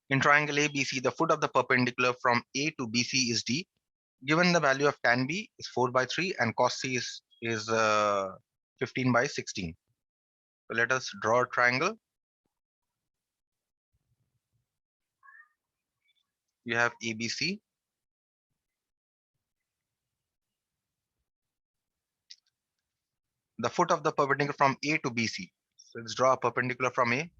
In triangle ABC, the foot of the perpendicular from A to BC is D. Given the value of tan B is 4/3 and cos C is 15/16. So let us draw a triangle. You have ABC. The foot of the perpendicular from A to BC. So let's draw a perpendicular from A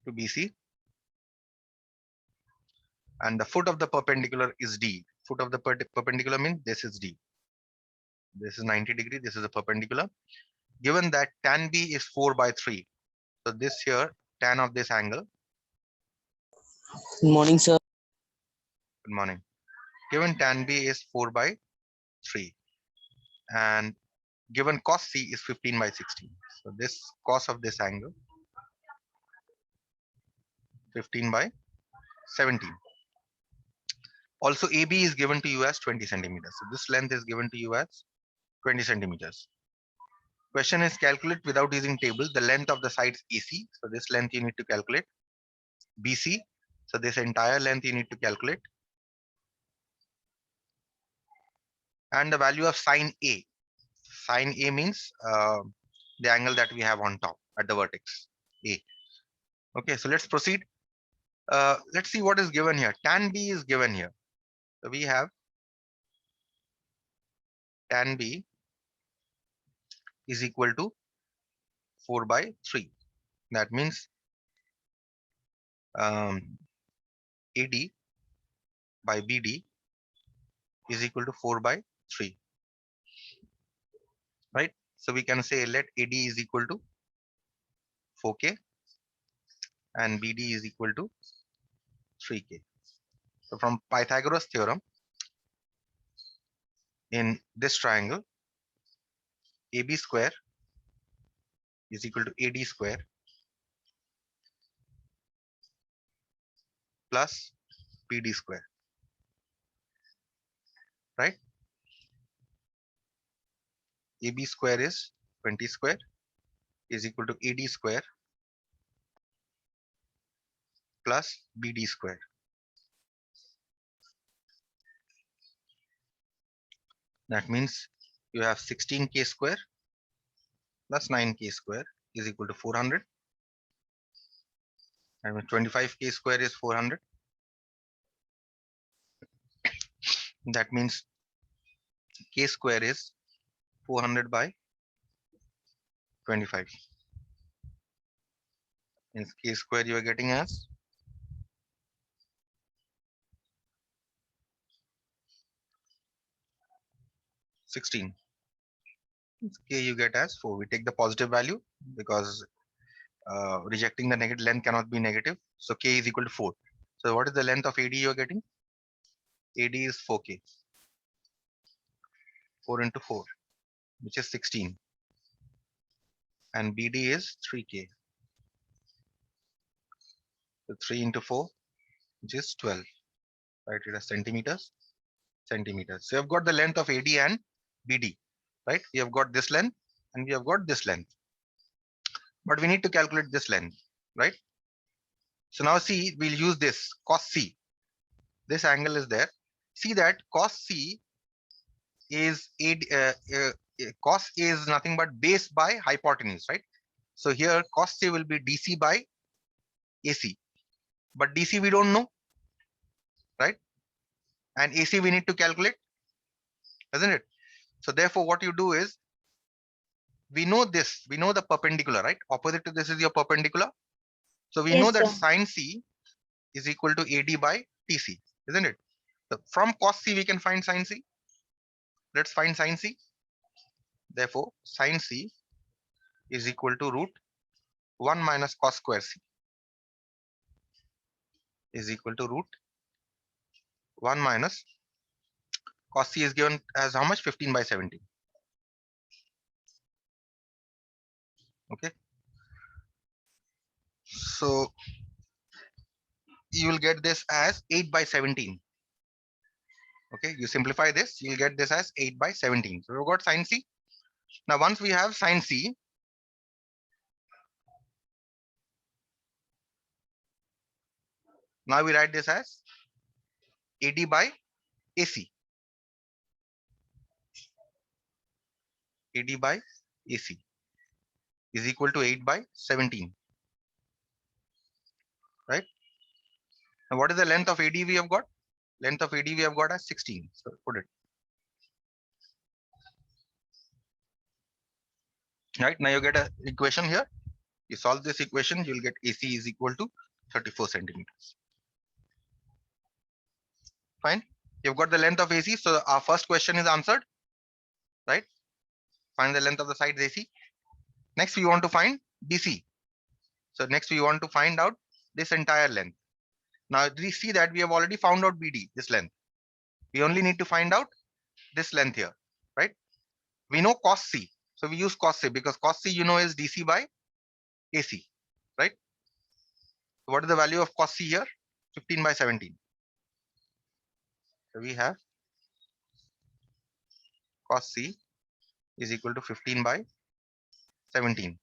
to BC. And the foot of the perpendicular is D. Foot of the perpendicular means this is D. This is 90 degree. This is a perpendicular. Given that tan B is 4/3. So this here, tan of this angle. Good morning, sir. Good morning. Given tan B is 4/3. And given cos C is 15/16. So this cos of this angle 15/17. Also AB is given to you as 20 centimeters. So this length is given to you as 20 centimeters. Question is calculate without using table the length of the sides AC. So this length you need to calculate. BC. So this entire length you need to calculate. And the value of sine A. Sine A means the angle that we have on top at the vertex A. Okay, so let's proceed. Let's see what is given here. Tan B is given here. So we have tan B is equal to 4/3. That means AD by BD is equal to 4/3. Right? So we can say let AD is equal to 4K and BD is equal to 3K. So from Pythagoras theorem, in this triangle, AB square is equal to AD square plus BD square. Right? AB square is 20 square is equal to AD square plus BD square. That means you have 16K square plus 9K square is equal to 400. And 25K square is 400. That means K square is 400 by 25. Means K square you are getting as 16. K you get as 4. We take the positive value because rejecting the negative length cannot be negative. So K is equal to 4. So what is the length of AD you are getting? AD is 4K. 4 into 4, which is 16. And BD is 3K. So 3 into 4, which is 12. Right? It is centimeters. Centimeters. So you have got the length of AD and BD. Right? We have got this length and we have got this length. But we need to calculate this length. Right? So now see, we'll use this cos C. This angle is there. See that cos C is cos A is nothing but base by hypotenuse, right? So here cos C will be DC by AC, but DC we don't know, right? And AC we need to calculate, isn't it? So therefore, what you do is we know this, we know the perpendicular, right? Opposite to this is your perpendicular. So we know Yes, that sir. sine C is equal to AD by TC, isn't it? So from cos C we can find sine C. Let's find sine C. Therefore, sine C is equal to root 1 minus cos square C is equal to root 1 minus cos C is given as how much? 15/17. Okay. So you will get this as 8/17. Okay. You simplify this, you'll get this as 8/17. So we've got sine C. Now, once we have sine C, Now we write this as AD by AC. AD by AC is equal to 8 by 17. Right? Now what is the length of AD we have got? Length of AD we have got as 16. So put it. Right? Now you get an equation here. You solve this equation, you'll get AC is equal to 34 centimeters. Fine. You've got the length of AC. So our first question is answered. Right? Find the length of the sides AC. Next, we want to find BC. So next, we want to find out this entire length. Now we see that we have already found out BD, this length. We only need to find out this length here, right? We know cos C. So we use cos C because cos C, you know, is DC by AC, right? So what is the value of cos C here? 15 by 17. So we have cos C is equal to 15 by 17.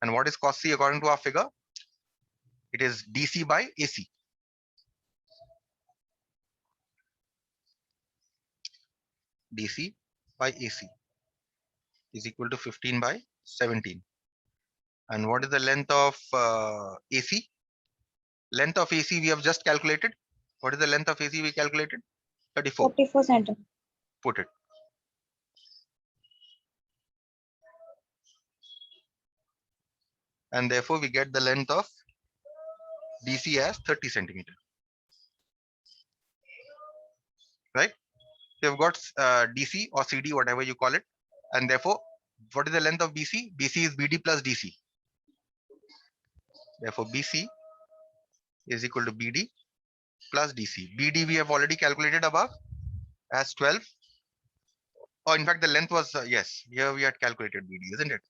And what is cos C according to our figure? It is DC by AC. DC by AC is equal to 15 by 17. And what is the length of AC? Length of AC we have just calculated. What is the length of AC we calculated? 34. 44 centimeters. Put it. And therefore we get the length of DC as 30 centimeter. Right? So you've got DC or CD, whatever you call it. And therefore, what is the length of BC? BC is BD plus DC. Therefore, BC is equal to BD plus DC. BD we have already calculated above as 12. Oh, in fact, the length was, yes, here we had calculated BD, isn't it?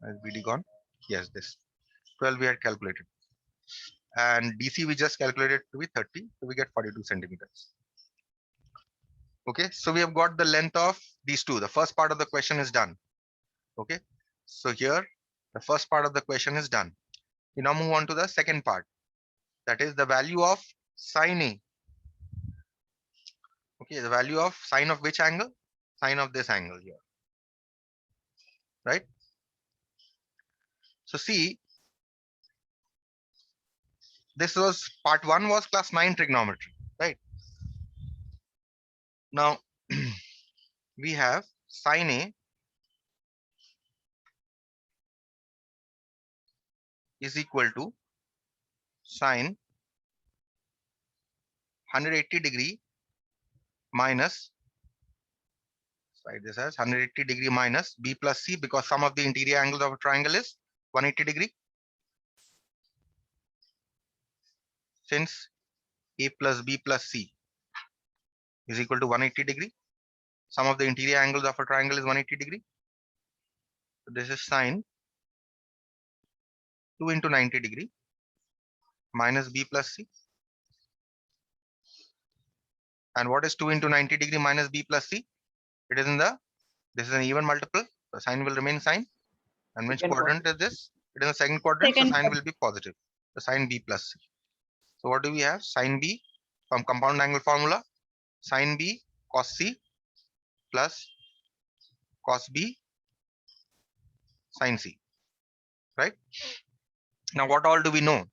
Has BD gone? Yes, this 12 we had calculated. And DC we just calculated to be 30. So we get 42 centimeters. Okay, so we have got the length of these two. The first part of the question is done. Okay, so here the first part of the question is done. We now move on to the second part. That is the value of sine A. Okay, the value of sine of which angle? Sine of this angle here. Right? So see, this was part 1 was class 9 trigonometry, right? Now we have sine A is equal to sine 180 degree minus, write this as 180 degree minus B plus C, because sum of the interior angles of a triangle is 180 degree. Since A plus B plus C is equal to 180 degree, sum of the interior angles of a triangle is 180 degree. So this is sine 2 into 90 degree minus B plus C. And what is 2 into 90 degree minus B plus C? It is in the, this is an even multiple. The sign will remain sine. And which quadrant is this? It is the second quadrant. So sign will be positive. The sine B plus C. So what do we have? Sine B from compound angle formula. Sine B cos C plus cos B sine C. Right? Now what all do we know?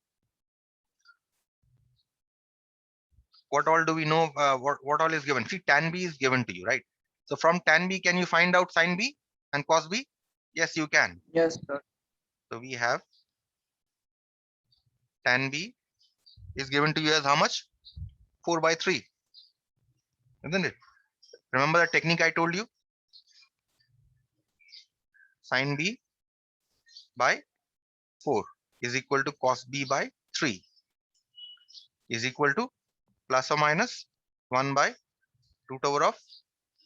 What all do we know? What all is given? See, tan B is given to you, right? So from tan B, can you find out sine B and cos B? Yes, you can. Yes, sir. So we have tan B is given to you as how much? 4 by 3. Isn't it? Remember the technique I told you? Sine B by 4 is equal to cos B by 3 is equal to plus or minus 1 by root over of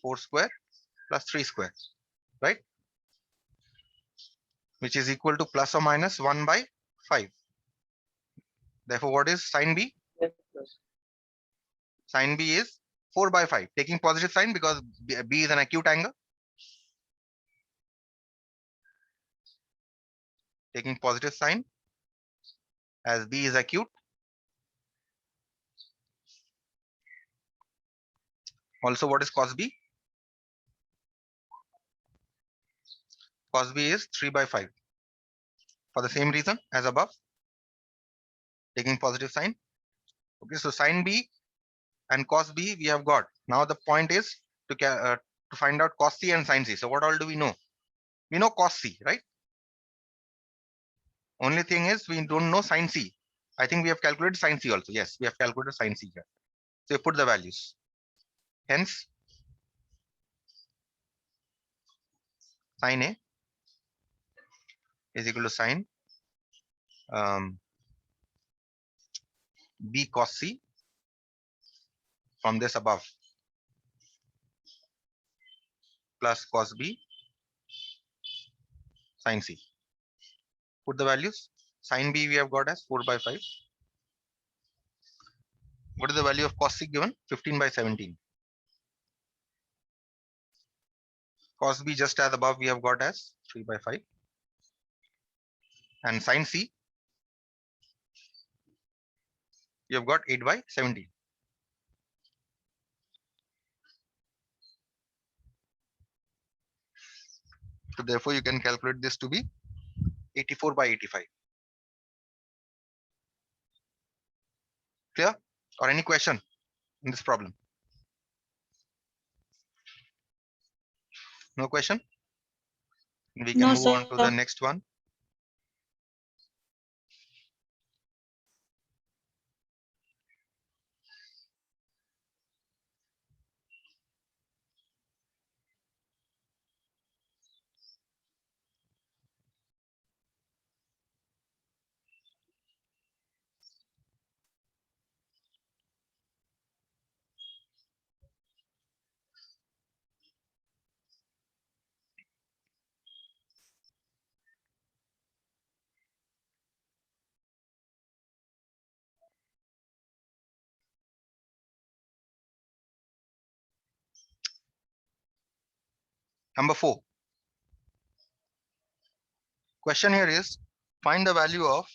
4 square plus 3 square, right? Which is equal to plus or minus 1 by 5. Therefore, what is sine B? Yes, sir. Sine B is 4 by 5, taking positive sign because B is an acute angle. Taking positive sign, as B is acute. Also, what is cos B? Cos B is 3/5 for the same reason as above, taking positive sign. Okay, so sin B and cos B we have got. Now the point is to find out cos C and sin C. So what all do we know? We know cos C, right? Only thing is we don't know sin C. I think we have calculated sin C also. Yes, we have calculated sin C here. So you put the values. Hence, sin A is equal to sin B cos C from this above plus cos B sin C. Put the values. Sin B we have got as 4/5. What is the value of cos C given? 15/17. Cos B just as above we have got as 3/5. And sin C you have got 8/17. So therefore you can calculate this to be 84/85. Clear? Or any question in this problem? No question? We can No, move on to the sir. next one. Number 4. Question here is find the value of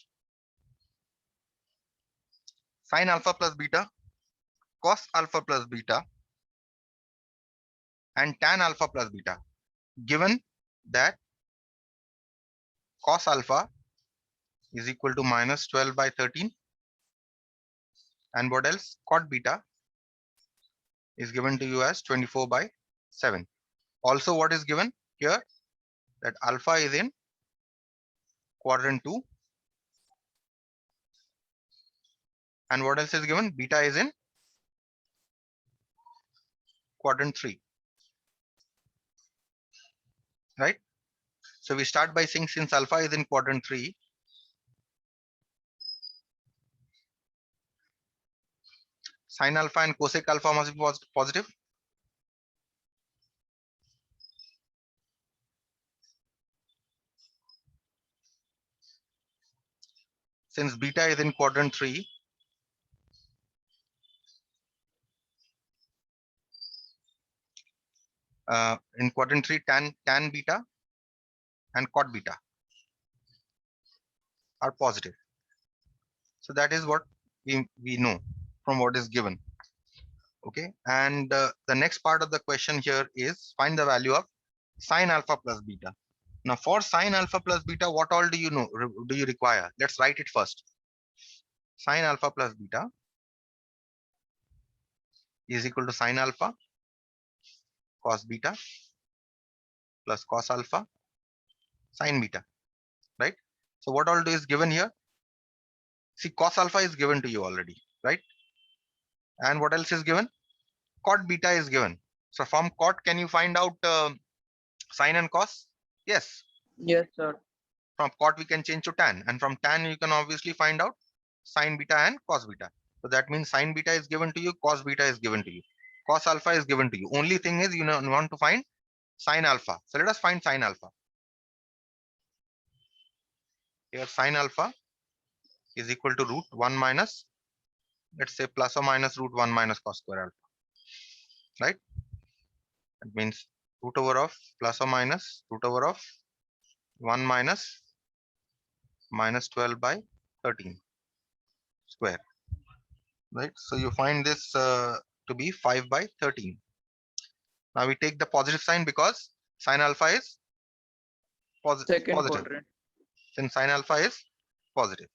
sin alpha plus beta, cos alpha plus beta, and tan alpha plus beta, given that cos alpha is equal to minus 12/13, and what else? Cot beta is given to you as 24/7. Also, what is given here? That alpha is in quadrant 2, and what else is given? Beta is in quadrant 3, right? So we start by saying since alpha is in quadrant 3, sin alpha and cosec alpha must be positive. Since beta is in quadrant 3, in quadrant 3, tan beta and cot beta are positive. So that is what we know from what is given. Okay, and the next part of the question here is find the value of sin alpha plus beta. Now for sin alpha plus beta, what all do you know? Do you require? Let's write it first. Sin alpha plus beta is equal to sin alpha cos beta plus cos alpha sin beta, right? So what all is given here? See, cos alpha is given to you already, right? And what else is given? Cot beta is given. So from cot, can you find out sin and cos? Yes. Yes, sir. From cot we can change to tan, and from tan you can obviously find out sin beta and cos beta. So that means sin beta is given to you, cos beta is given to you, cos alpha is given to you. Only thing is you want to find sin alpha. So let us find sin alpha. Here sin alpha is equal to root 1 minus, let's say plus or minus root 1 minus cos square alpha, right? That means root over of plus or minus root over of 1 minus minus 12/13. square, right? So you find this to be 5 by 13. Now we take the positive sign because sine alpha is Second positive. quadrant. Since sine alpha is positive,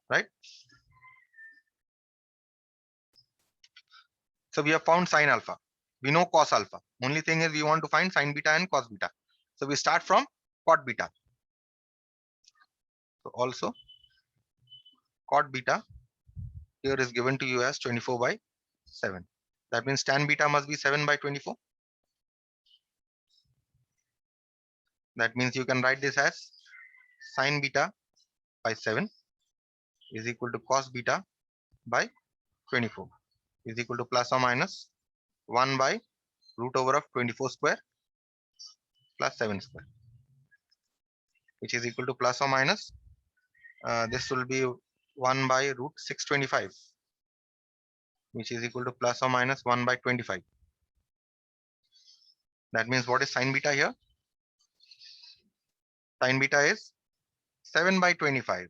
right? So we have found sine alpha. We know cos alpha. Only thing is we want to find sine beta and cos beta. So we start from cot beta. So also cot beta here is given to you as 24 by 7. That means tan beta must be 7 by 24. That means you can write this as sine beta by 7 is equal to cos beta by 24 is equal to plus or minus 1 by root over of 24 square plus 7 square, which is equal to plus or minus this will be 1 by root 625, which is equal to plus or minus 1 by 25. That means what is sine beta here? Sine beta is 7 by 25.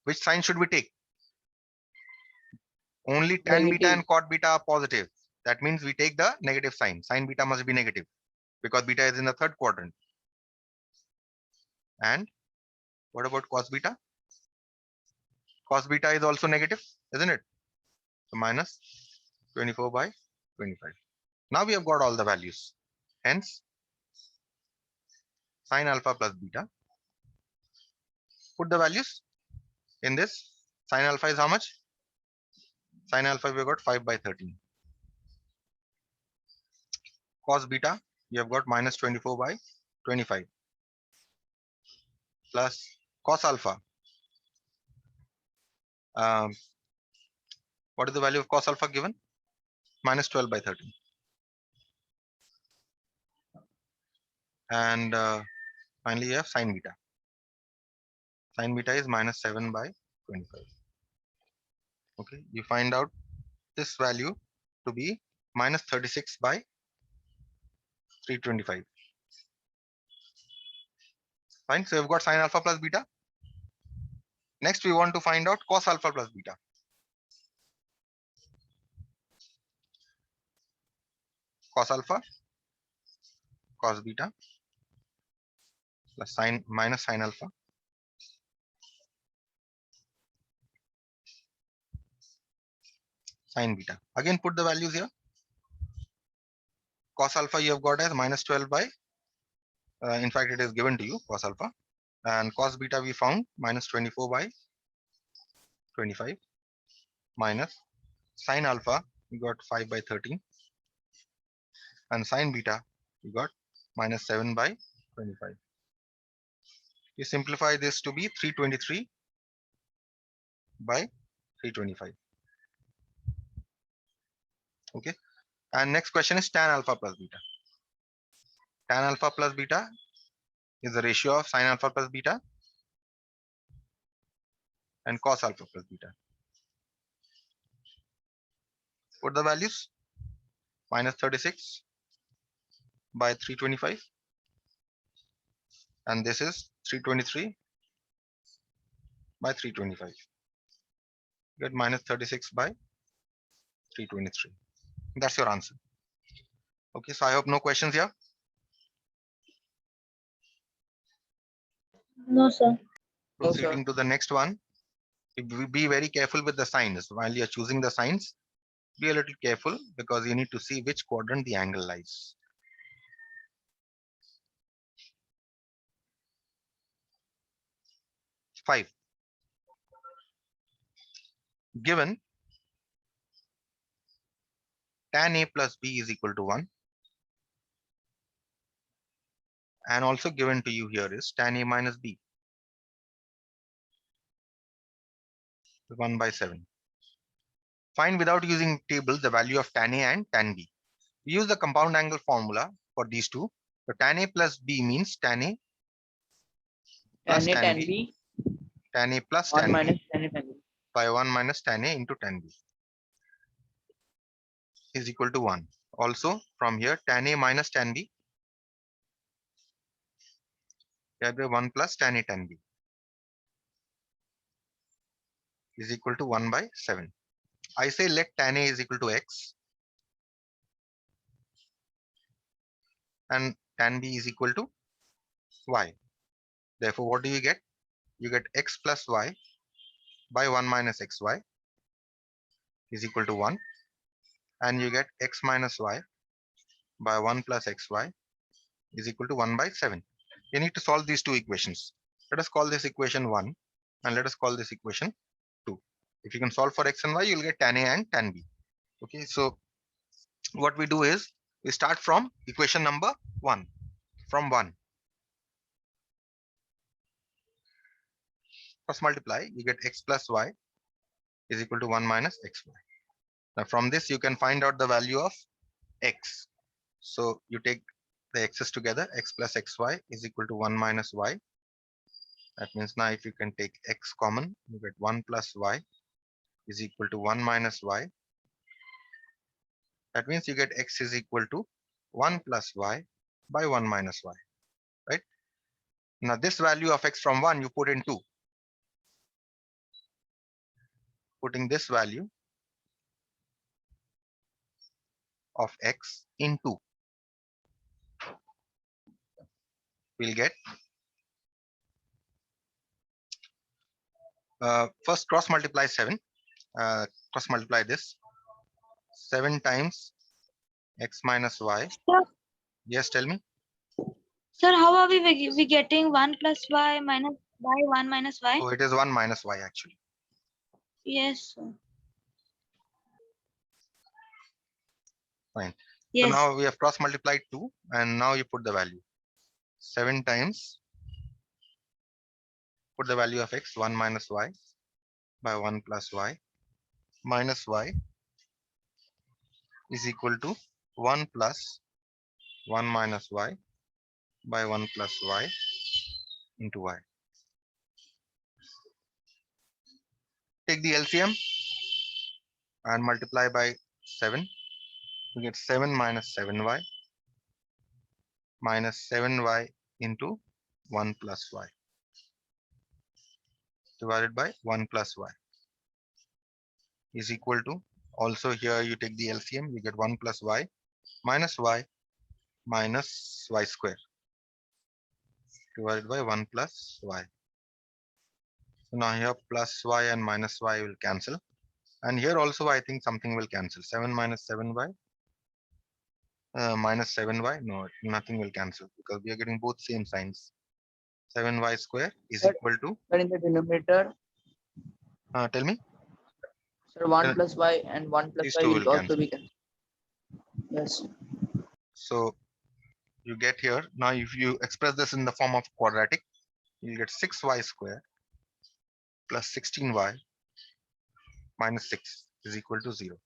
Which sign should we take? Only tan beta Negative. and cot beta are positive. That means we take the negative sign. Sine beta must be negative because beta is in the third quadrant. And what about cos beta? Cos beta is also negative, isn't it? So minus 24 by 25. Now we have got all the values. Hence, sine alpha plus beta. Put the values in this. Sine alpha is how much? Sine alpha we have got 5 by 13. Cos beta we have got minus 24 by 25 plus cos alpha. What is the value of cos alpha given? Minus 12 by 13. And finally you have sine beta. Sine beta is minus 7 by 25. Okay, you find out this value to be minus 36 by 325. Fine, so you've got sine alpha plus beta. Next we want to find out cos alpha plus beta. Cos alpha, cos beta plus sine minus sine alpha sine beta. Again put the values here. Cos alpha you have got as minus 12 by, in fact it is given to you cos alpha, and cos beta we found minus 24 by 25 minus sine alpha we got 5 by 13 and sine beta we got minus 7 by 25. You simplify this to be 323 by 325. Okay, and next question is tan alpha plus beta. Tan alpha plus beta is the ratio of sine alpha plus beta and cos alpha plus beta. Put the values. Minus 36 by 325 and this is 323 by 325. Get minus 36 by 323. That's your answer. Okay, so I hope no questions here. No, sir. Proceeding to the next one. Be very careful with the signs. While you're choosing the signs, be a little careful because you need to see which quadrant the angle lies. Five. Given tan A plus B is equal to 1. And also given to you here is tan A minus B. 1 by 7. Find without using tables the value of tan A and tan B. We use the compound angle formula for these two. So tan A plus B means tan A plus Tan A, tan tan B, B, tan A plus 1 tan minus B tan A, tan B. by 1 minus tan A into tan B is equal to 1. Also from here tan A minus tan B, we have 1 plus tan A tan B. is equal to 1 by 7. I say let tan A is equal to x and tan B is equal to y. Therefore, what do you get? You get x plus y by 1 minus xy is equal to 1, and you get x minus y by 1 plus xy is equal to 1 by 7. You need to solve these two equations. Let us call this equation 1 and let us call this equation 2. If you can solve for x and y, you'll get tan A and tan B. Okay, so what we do is we start from equation number 1. From 1, cross multiply, you get x plus y is equal to 1 minus xy. Now from this you can find out the value of x. So you take the x's together, x plus xy is equal to 1 minus y. That means now if you can take x common, you get 1 plus y is equal to 1 minus y. That means you get x is equal to 1 plus y by 1 minus y, right? Now this value of x from 1 you put in 2. Putting this value of x in 2, we'll get first cross multiply 7. Cross multiply this 7 times x minus y. Sir, Yes, tell me. sir, how are we getting 1 plus y minus by 1 minus y? So it is 1 minus y actually. Yes, sir. Fine. Yes. So now we have cross multiplied 2 and now you put the value 7 times, put the value of x 1 minus y by 1 plus y minus y is equal to 1 plus 1 minus y by 1 plus y into y. Take the LCM and multiply by 7. You get 7 minus 7y minus 7y into 1 plus y divided by 1 plus y is equal to, also here you take the LCM, you get 1 plus y minus y square divided by 1 plus y. So now here plus y and minus y will cancel. And here also I think something will cancel. 7 minus 7y minus 7y. No, nothing will cancel because we are getting both same signs. 7y square is Sir, equal to, Sir, in the denominator, tell me, sir, 1 Uh, plus y and 1 plus these y two will will also cancel. be cancelled. Yes. So you get here, now if you express this in the form of quadratic, you'll get 6y square plus 16y minus 6 is equal to 0.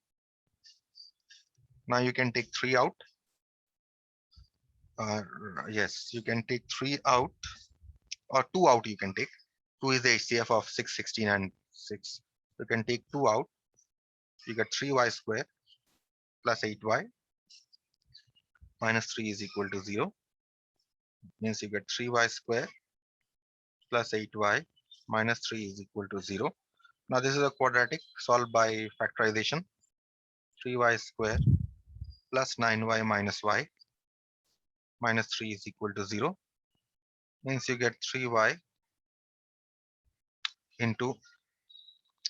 Now you can take 3 out. Yes, you can take 3 out or 2 out you can take. 2 is the HCF of 6, 16 and 6. You can take 2 out. You get 3y square plus 8y minus 3 is equal to 0. Means you get 3y square plus 8y minus 3 is equal to 0. Now this is a quadratic solved by factorization. 3y square plus 9y minus y minus 3 is equal to 0. Means you get 3y into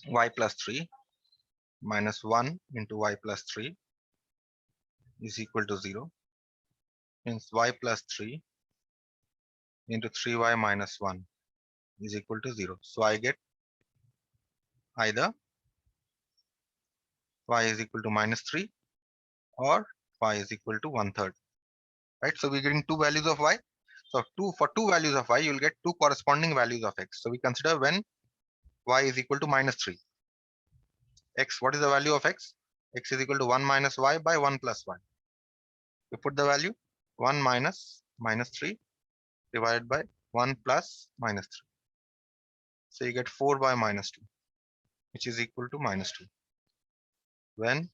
y plus 3 minus 1 into y plus 3 is equal to 0. Means y plus 3 into 3y minus 1 is equal to 0. So I get either y is equal to minus 3 or y is equal to 1/3. Right? So we're getting two values of y. So for two values of y, you'll get two corresponding values of x. So we consider when y is equal to minus 3. X, what is the value of x? X is equal to 1 minus y by 1 plus y. You put the value 1 minus minus 3 divided by 1 plus minus 3. So you get 4 by minus 2, which is equal to minus 2. When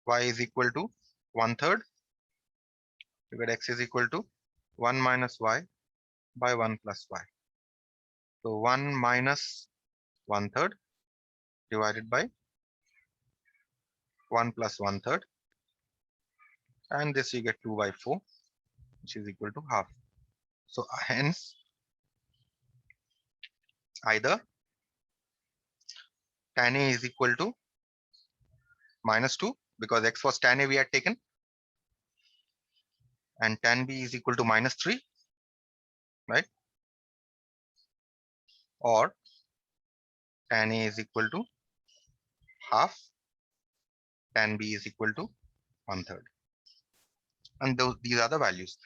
y is equal to 1/3, you get x is equal to 1 minus y by 1 plus y. So 1 minus 1/3 divided by 1 plus 1/3, and this you get 2 by 4, which is equal to half. So hence either tan A is equal to -2 because x was tan A we had taken, and tan B is equal to -3, right? Or tan A is equal to half, tan B is equal to 1/3. And these are the values.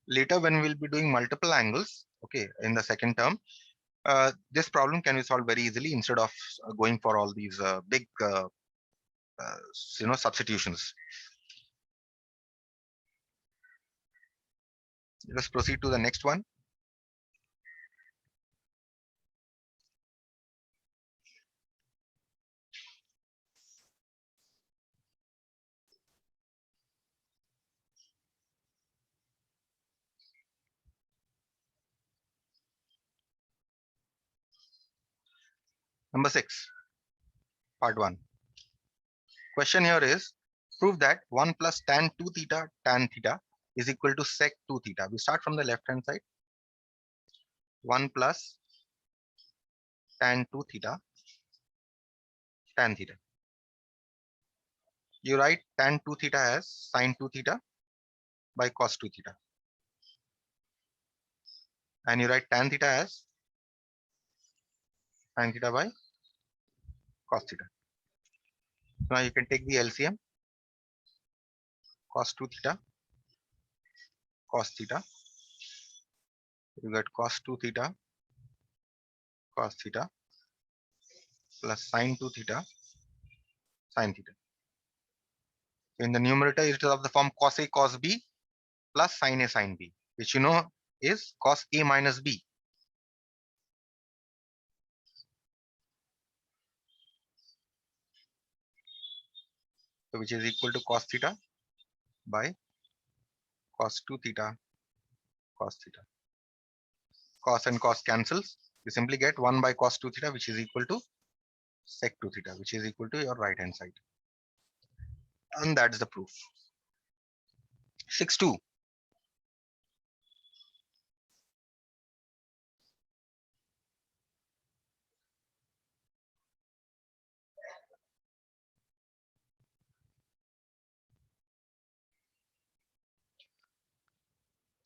Later when we'll be doing multiple angles, okay, in the second term, this problem can be solved very easily instead of going for all these big substitutions. Let's proceed to the next one. Number 6, part 1. Question here is, prove that 1 plus tan 2 theta tan theta is equal to sec 2 theta. We start from the left hand side. 1 plus tan 2 theta tan theta. You write tan 2 theta as sin 2 theta by cos 2 theta. And you write tan theta as sin theta by cos theta. Now you can take the LCM. Cos 2 theta, cos theta. You get cos 2 theta, cos theta, plus sin 2 theta, sin theta. In the numerator, it is of the form cos A cos B plus sin A sin B, which you know is cos A minus B. So which is equal to cos theta by cos 2 theta, cos theta. Cos and cos cancels. You simply get 1 by cos 2 theta, which is equal to sec 2 theta, which is equal to your right hand side. And that's the proof. 6.2.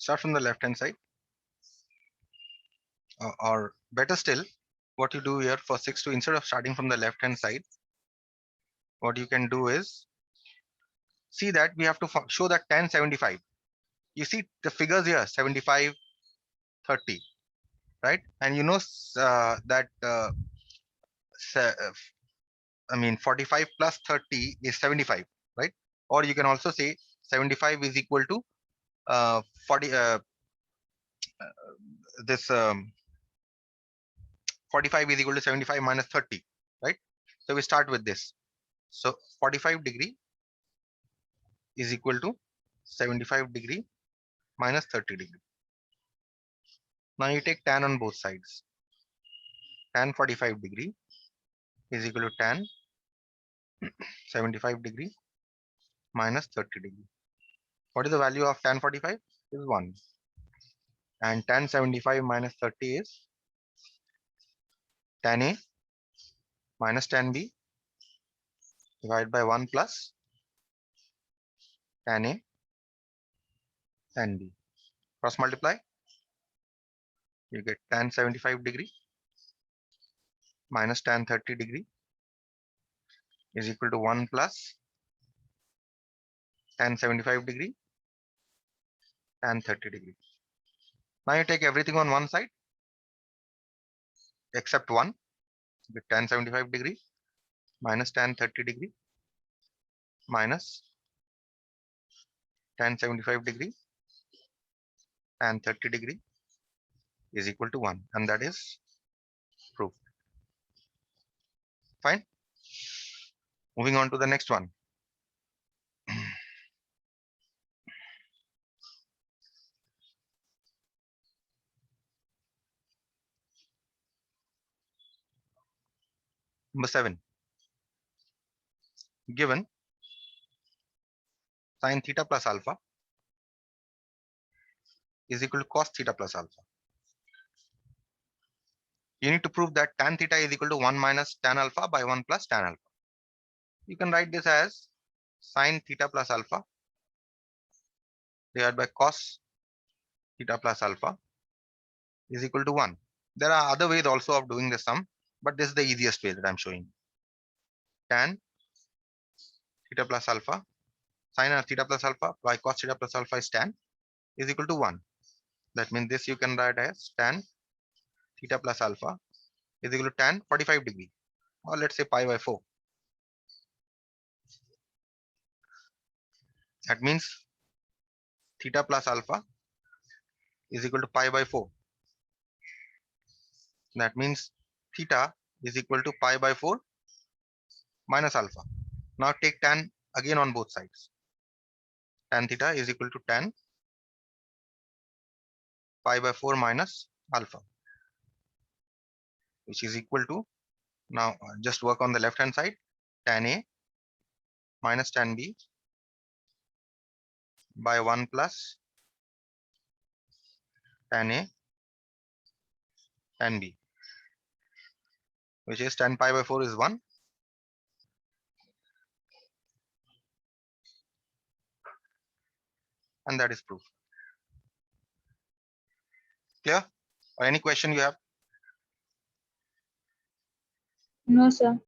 Start from the left hand side. Or better still, what you do here for 6.2, instead of starting from the left hand side, what you can do is see that we have to show that tan 75. You see the figures here 75, 30, right? And you know that I mean 45 plus 30 is 75, right? Or you can also say 75 is equal to 40 this 45 is equal to 75 minus 30, right? So we start with this. So 45 degree is equal to 75 degree minus 30 degree. Now you take tan on both sides. Tan 45 degree is equal to tan 75 degree minus 30 degree. What is the value of tan 45? Is 1. And tan 75 minus 30 is tan A minus tan B divided by 1 plus tan A tan B. Cross multiply. You get tan 75 degree minus tan 30 degree is equal to 1 plus tan 75 degree tan 30 degree. Now you take everything on one side except 1. With tan 75 degree minus tan 30 degree minus tan 75 degree tan 30 degree is equal to 1, and that is proved. Fine. Moving on to the next one. Number 7. Given sin theta plus alpha is equal to cos theta plus alpha. You need to prove that tan theta is equal to 1 minus tan alpha by 1 plus tan alpha. You can write this as sin theta plus alpha divided by cos theta plus alpha is equal to 1. There are other ways also of doing the sum, but this is the easiest way that I'm showing. Tan theta plus alpha, sin of theta plus alpha by cos theta plus alpha is tan is equal to 1. That means this you can write as tan theta plus alpha is equal to tan 45 degree, or let's say pi by 4. That means theta plus alpha is equal to pi by 4. That means theta is equal to pi by 4 minus alpha. Now take tan again on both sides. Tan theta is equal to tan pi by 4 minus alpha, which is equal to, now just work on the left hand side, tan A minus tan B by 1 plus tan A tan B, which is tan pi by 4 is 1. And that is proof. Clear? Or any question you have? No, sir.